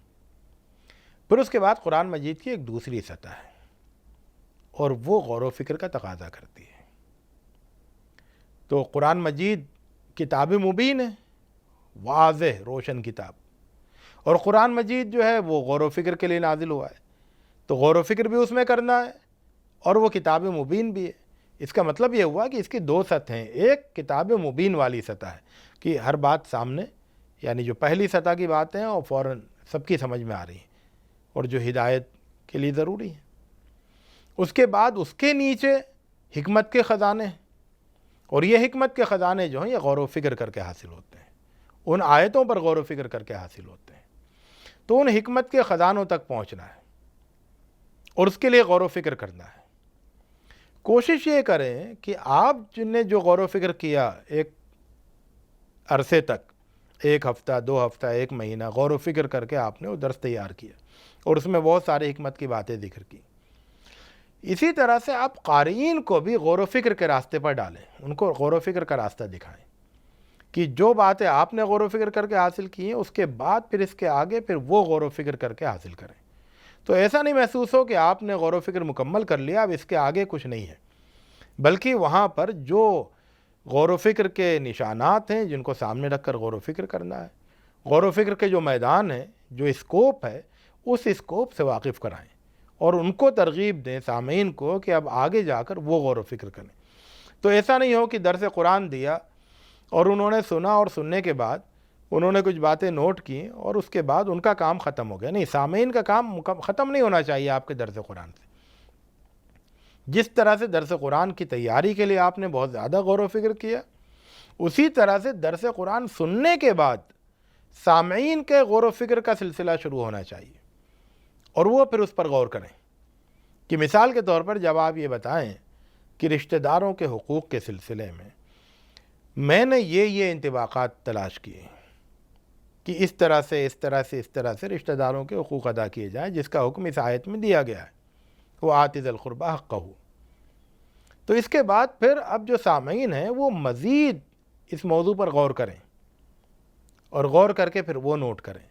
پھر اس کے بعد قرآن مجید کی ایک دوسری سطح ہے اور وہ غور و فکر کا تقاضا کرتی ہے. تو قرآن مجید کتاب مبین ہے، واضح روشن کتاب، اور قرآن مجید جو ہے وہ غور و فکر کے لیے نازل ہوا ہے. تو غور و فکر بھی اس میں کرنا ہے اور وہ کتاب مبین بھی ہے. اس کا مطلب یہ ہوا کہ اس کی دو سطح ہیں. ایک کتاب مبین والی سطح ہے کہ ہر بات سامنے، یعنی جو پہلی سطح کی باتیں ہیں اور فوراً سب کی سمجھ میں آ رہی ہیں اور جو ہدایت کے لیے ضروری ہیں. اس کے بعد اس کے نیچے حکمت کے خزانے ہیں اور یہ حکمت کے خزانے جو ہیں یہ غور و فکر کر کے حاصل ہوتے ہیں، ان آیتوں پر غور و فکر کر کے حاصل ہوتے ہیں. تو ان حکمت کے خزانوں تک پہنچنا ہے اور اس کے لیے غور و فکر کرنا ہے. کوشش یہ کریں کہ آپ جن نے جو غور و فکر کیا ایک عرصے تک، ایک ہفتہ، 2 ہفتہ، 1 مہینہ غور و فکر کر کے آپ نے وہ درس تیار کیا اور اس میں بہت سارے حکمت کی باتیں ذکر کی. اسی طرح سے آپ قارئین کو بھی غور و فکر کے راستے پر ڈالیں، ان کو غور و فکر کا راستہ دکھائیں کہ جو باتیں آپ نے غور و فکر کر کے حاصل کی ہیں اس کے بعد پھر اس کے آگے پھر وہ غور و فکر کر کے حاصل کریں. تو ایسا نہیں محسوس ہو کہ آپ نے غور و فکر مکمل کر لیا، اب اس کے آگے کچھ نہیں ہے، بلکہ وہاں پر جو غور و فکر کے نشانات ہیں جن کو سامنے رکھ کر غور و فکر کرنا ہے، غور و فکر کے جو میدان ہیں، جو اسکوپ ہے، اس اسکوپ سے واقف کرائیں اور ان کو ترغیب دیں سامعین کو کہ اب آگے جا کر وہ غور و فکر کریں. تو ایسا نہیں ہو کہ درس قرآن دیا اور انہوں نے سنا اور سننے کے بعد انہوں نے کچھ باتیں نوٹ کی اور اس کے بعد ان کا کام ختم ہو گیا. نہیں، سامعین کا کام ختم نہیں ہونا چاہیے آپ کے درس قرآن سے. جس طرح سے درس قرآن کی تیاری کے لیے آپ نے بہت زیادہ غور و فکر کیا، اسی طرح سے درس قرآن سننے کے بعد سامعین کے غور و فکر کا سلسلہ شروع ہونا چاہیے اور وہ پھر اس پر غور کریں. کہ مثال کے طور پر جب آپ یہ بتائیں کہ رشتہ داروں کے حقوق کے سلسلے میں نے یہ انطباقات تلاش کیے کہ اس طرح سے رشتہ داروں کے حقوق ادا کیے جائیں جس کا حکم اس آیت میں دیا گیا ہے، وہ آتِ ذی القربیٰ حقہ. تو اس کے بعد پھر اب جو سامعین ہیں وہ مزید اس موضوع پر غور کریں اور غور کر کے پھر وہ نوٹ کریں.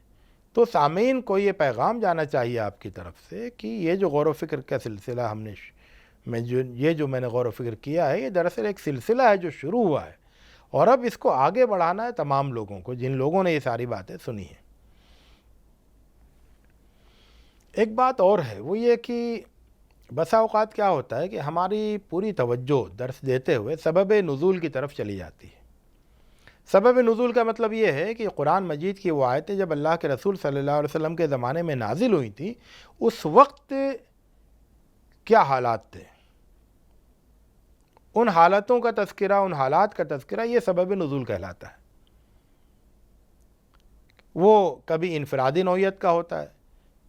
تو سامعین کو یہ پیغام جانا چاہیے آپ کی طرف سے کہ یہ جو غور و فکر کا سلسلہ میں نے غور و فکر کیا ہے، یہ دراصل ایک سلسلہ ہے جو شروع ہوا ہے اور اب اس کو آگے بڑھانا ہے تمام لوگوں کو جن لوگوں نے یہ ساری باتیں سنی ہیں. ایک بات اور ہے، وہ یہ کہ بسا اوقات کیا ہوتا ہے کہ ہماری پوری توجہ درس دیتے ہوئے سبب نزول کی طرف چلی جاتی ہے. سبب نزول کا مطلب یہ ہے کہ قرآن مجید کی وہ آیتیں جب اللہ کے رسول صلی اللہ علیہ وسلم کے زمانے میں نازل ہوئی تھیں، اس وقت کیا حالات تھے، ان حالتوں کا تذکرہ، ان حالات کا تذکرہ، یہ سبب نزول کہلاتا ہے. وہ کبھی انفرادی نوعیت کا ہوتا ہے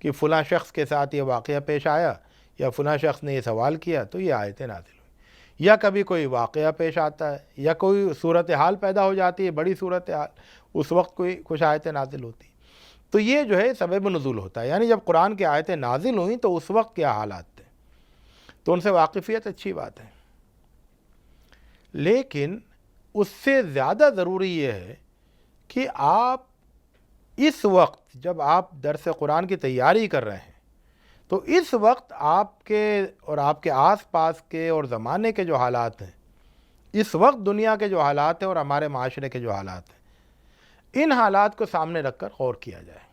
کہ فلاں شخص کے ساتھ یہ واقعہ پیش آیا یا فلاں شخص نے یہ سوال کیا تو یہ آیتیں نازل ہوئی، یا کبھی کوئی واقعہ پیش آتا ہے یا کوئی صورتحال پیدا ہو جاتی ہے، بڑی صورتحال، اس وقت کوئی کچھ آیتیں نازل ہوتی ہیں۔ تو یہ جو ہے سبب نزول ہوتا ہے، یعنی جب قرآن کی آیتیں نازل ہوئیں تو اس وقت کیا حالات تھے، تو ان سے واقفیت اچھی بات ہے۔ لیکن اس سے زیادہ ضروری یہ ہے کہ آپ اس وقت جب آپ درس قرآن کی تیاری کر رہے ہیں تو اس وقت آپ کے اور آپ کے آس پاس کے اور زمانے کے جو حالات ہیں، اس وقت دنیا کے جو حالات ہیں اور ہمارے معاشرے کے جو حالات ہیں، ان حالات کو سامنے رکھ کر غور کیا جائے۔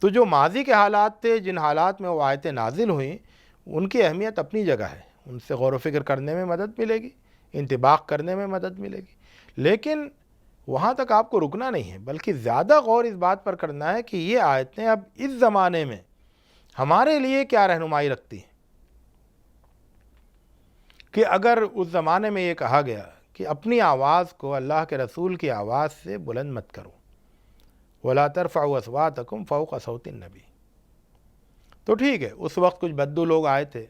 تو جو ماضی کے حالات تھے، جن حالات میں وہ آیتیں نازل ہوئیں، ان کی اہمیت اپنی جگہ ہے، ان سے غور و فکر کرنے میں مدد ملے گی، انطباق کرنے میں مدد ملے گی، لیکن وہاں تک آپ کو رکنا نہیں ہے، بلکہ زیادہ غور اس بات پر کرنا ہے کہ یہ آیتیں اب اس زمانے میں ہمارے لیے کیا رہنمائی رکھتی ہیں۔ کہ اگر اس زمانے میں یہ کہا گیا کہ اپنی آواز کو اللہ کے رسول کی آواز سے بلند مت کرو، وَلَا تَرْفَعُوا أَصْوَاتَكُمْ فَوْقَ صَوْتِ النَّبِيِّ، تو ٹھیک ہے، اس وقت کچھ بدو لوگ آئے تھے،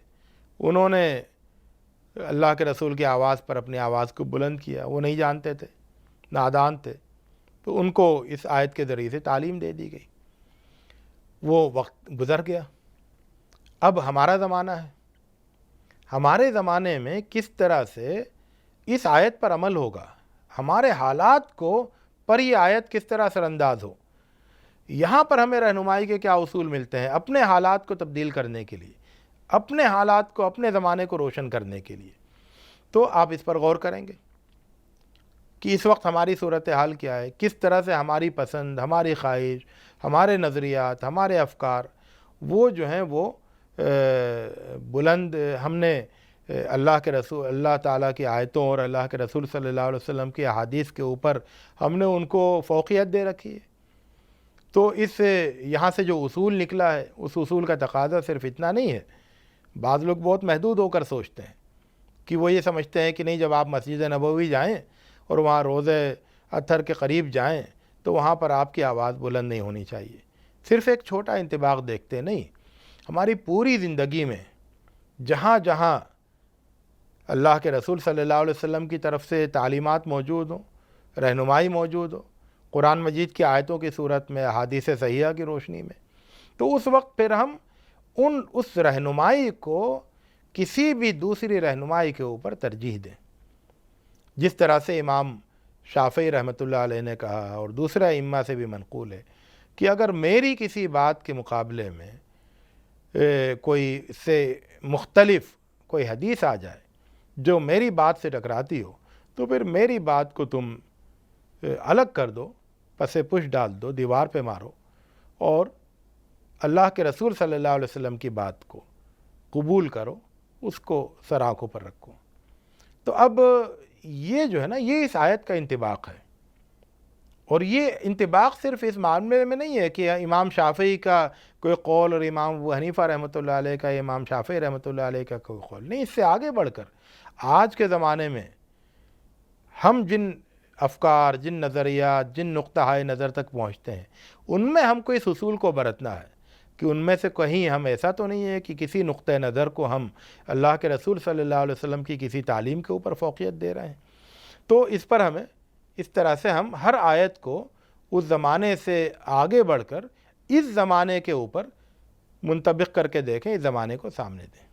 انہوں نے اللہ کے رسول کی آواز پر اپنی آواز کو بلند کیا، وہ نہیں جانتے تھے، نادان تھے، تو ان کو اس آیت کے ذریعے سے تعلیم دے دی گئی۔ وہ وقت گزر گیا، اب ہمارا زمانہ ہے، ہمارے زمانے میں کس طرح سے اس آیت پر عمل ہوگا، ہمارے حالات کو پر یہ آیت کس طرح اثر انداز ہو، یہاں پر ہمیں رہنمائی کے کیا اصول ملتے ہیں اپنے حالات کو تبدیل کرنے کے لیے، اپنے حالات کو، اپنے زمانے کو روشن کرنے کے لیے۔ تو آپ اس پر غور کریں گے کہ اس وقت ہماری صورتحال کیا ہے، کس طرح سے ہماری پسند، ہماری خواہش، ہمارے نظریات، ہمارے افکار وہ جو ہیں وہ بلند، ہم نے اللہ کے رسول، اللہ تعالیٰ کی آیتوں اور اللہ کے رسول صلی اللہ علیہ وسلم کی احادیث کے اوپر ہم نے ان کو فوقیت دے رکھی ہے۔ تو اس یہاں سے جو اصول نکلا ہے، اس اصول کا تقاضا صرف اتنا نہیں ہے۔ بعض لوگ بہت محدود ہو کر سوچتے ہیں کہ وہ یہ سمجھتے ہیں کہ نہیں، جب آپ مسجد نبوی جائیں اور وہاں روضہ اطہر کے قریب جائیں تو وہاں پر آپ کی آواز بلند نہیں ہونی چاہیے، صرف ایک چھوٹا انطباق دیکھتے نہیں، ہماری پوری زندگی میں جہاں جہاں اللہ کے رسول صلی اللہ علیہ وسلم کی طرف سے تعلیمات موجود ہوں، رہنمائی موجود ہو، قرآن مجید کی آیتوں کی صورت میں، احادیث صحیحہ کی روشنی میں، تو اس وقت پھر ہم اس رہنمائی کو کسی بھی دوسری رہنمائی کے اوپر ترجیح دیں۔ جس طرح سے امام شافعی رحمۃ اللہ علیہ نے کہا، اور دوسرے ائمہ سے بھی منقول ہے، کہ اگر میری کسی بات کے مقابلے میں کوئی اس سے مختلف کوئی حدیث آ جائے جو میری بات سے ٹکراتی ہو، تو پھر میری بات کو تم الگ کر دو، پس پش ڈال دو، دیوار پہ مارو، اور اللہ کے رسول صلی اللہ علیہ وسلم کی بات کو قبول کرو، اس کو سر آنکھوں پر رکھو۔ تو اب یہ جو ہے نا، یہ اس آیت کا انطباق ہے، اور یہ انطباق صرف اس معاملے میں نہیں ہے کہ امام شافعی کا کوئی قول اور امام ابو حنیفہ رحمۃ اللہ علیہ کا، امام شافعی رحمۃ اللہ علیہ کا کوئی قول نہیں، اس سے آگے بڑھ کر آج کے زمانے میں ہم جن افکار، جن نظریات، جن نقطہ نظر تک پہنچتے ہیں، ان میں ہم کو اس اصول کو برتنا ہے کہ ان میں سے کہیں ہم ایسا تو نہیں ہے کہ کسی نقطہ نظر کو ہم اللہ کے رسول صلی اللہ علیہ وسلم کی کسی تعلیم کے اوپر فوقیت دے رہے ہیں۔ تو اس پر ہمیں اس طرح سے ہم ہر آیت کو اس زمانے سے آگے بڑھ کر اس زمانے کے اوپر منطبق کر کے دیکھیں، اس زمانے کو سامنے دیں۔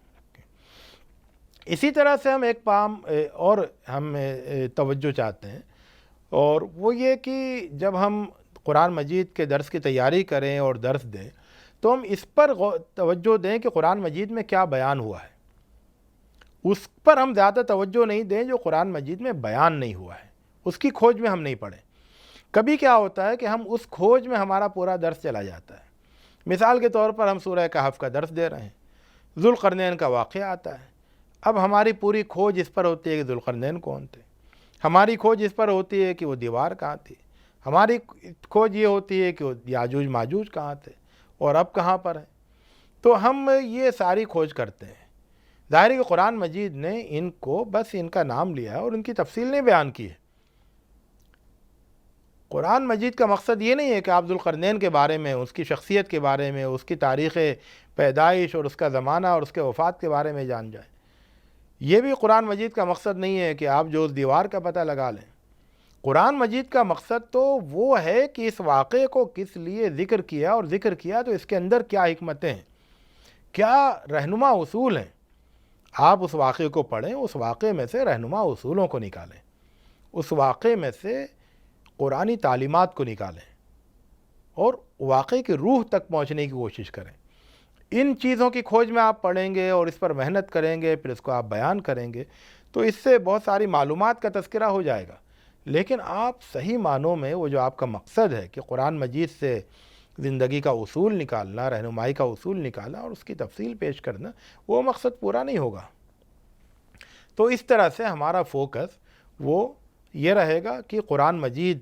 اسی طرح سے ہم ایک کام اور ہم توجہ چاہتے ہیں، اور وہ یہ کہ جب ہم قرآن مجید کے درس کی تیاری کریں اور درس دیں تو ہم اس پر توجہ دیں کہ قرآن مجید میں کیا بیان ہوا ہے، اس پر ہم زیادہ توجہ نہیں دیں جو قرآن مجید میں بیان نہیں ہوا ہے، اس کی کھوج میں ہم نہیں پڑیں۔ کبھی کیا ہوتا ہے کہ ہم اس کھوج میں ہمارا پورا درس چلا جاتا ہے۔ مثال کے طور پر ہم سورہ کہف کا درس دے رہے ہیں، ذوالقرنین کا واقعہ آتا ہے، اب ہماری پوری کھوج اس پر ہوتی ہے کہ ذوالقرنین کون تھے، ہماری کھوج اس پر ہوتی ہے کہ وہ دیوار کہاں تھی، ہماری کھوج یہ ہوتی ہے کہ وہ یاجوج ماجوج کہاں تھے اور اب کہاں پر ہیں۔ تو ہم یہ ساری کھوج کرتے ہیں۔ ظاہر ہے کہ قرآن مجید نے ان کو بس ان کا نام لیا ہے اور ان کی تفصیل نہیں بیان کی ہے۔ قرآن مجید کا مقصد یہ نہیں ہے کہ آپ ذوالقرنین کے بارے میں، اس کی شخصیت کے بارے میں، اس کی تاریخ پیدائش اور اس کا زمانہ اور اس کے وفات کے بارے میں جان جائیں۔ یہ بھی قرآن مجید کا مقصد نہیں ہے کہ آپ جو اس دیوار کا پتہ لگا لیں۔ قرآن مجید کا مقصد تو وہ ہے کہ اس واقعے کو کس لیے ذکر کیا، اور ذکر کیا تو اس کے اندر کیا حکمتیں ہیں، کیا رہنما اصول ہیں۔ آپ اس واقعے کو پڑھیں، اس واقعے میں سے رہنما اصولوں کو نکالیں، اس واقعے میں سے قرآنی تعلیمات کو نکالیں اور واقعے کی روح تک پہنچنے کی کوشش کریں۔ ان چیزوں کی کھوج میں آپ پڑھیں گے اور اس پر محنت کریں گے، پھر اس کو آپ بیان کریں گے، تو اس سے بہت ساری معلومات کا تذکرہ ہو جائے گا۔ لیکن آپ صحیح معنوں میں وہ جو آپ کا مقصد ہے کہ قرآن مجید سے زندگی کا اصول نکالنا، رہنمائی کا اصول نکالنا اور اس کی تفصیل پیش کرنا، وہ مقصد پورا نہیں ہوگا۔ تو اس طرح سے ہمارا فوکس وہ یہ رہے گا کہ قرآن مجید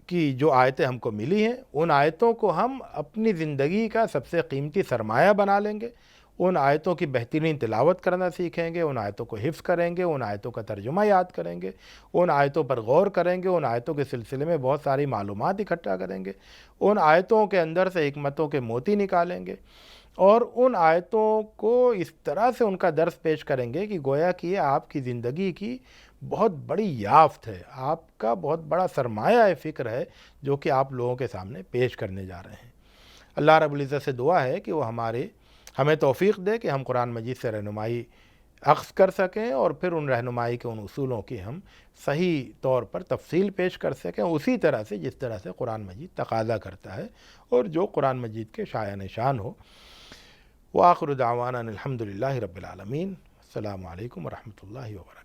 کی جو آیتیں ہم کو ملی ہیں، ان آیتوں کو ہم اپنی زندگی کا سب سے قیمتی سرمایہ بنا لیں گے، ان آیتوں کی بہترین تلاوت کرنا سیکھیں گے، ان آیتوں کو حفظ کریں گے، ان آیتوں کا ترجمہ یاد کریں گے، ان آیتوں پر غور کریں گے، ان آیتوں کے سلسلے میں بہت ساری معلومات اکٹھا کریں گے، ان آیتوں کے اندر سے حکمتوں کے موتی نکالیں گے، اور ان آیتوں کو اس طرح سے ان کا درس پیش کریں گے کہ گویا کہ یہ آپ کی زندگی کی بہت بڑی یافت ہے، آپ کا بہت بڑا سرمایہ فکر ہے جو کہ آپ لوگوں کے سامنے پیش کرنے جا رہے ہیں۔ اللہ رب العزت سے دعا ہے کہ وہ ہمیں توفیق دے کہ ہم قرآن مجید سے رہنمائی اخذ کر سکیں، اور پھر ان رہنمائی کے ان اصولوں کی ہم صحیح طور پر تفصیل پیش کر سکیں، اسی طرح سے جس طرح سے قرآن مجید تقاضا کرتا ہے اور جو قرآن مجید کے شایان نشان ہو۔ وآخر دعوانا الحمد للہ رب العالمین۔ السلام علیکم ورحمۃ اللہ وبرکاتہ۔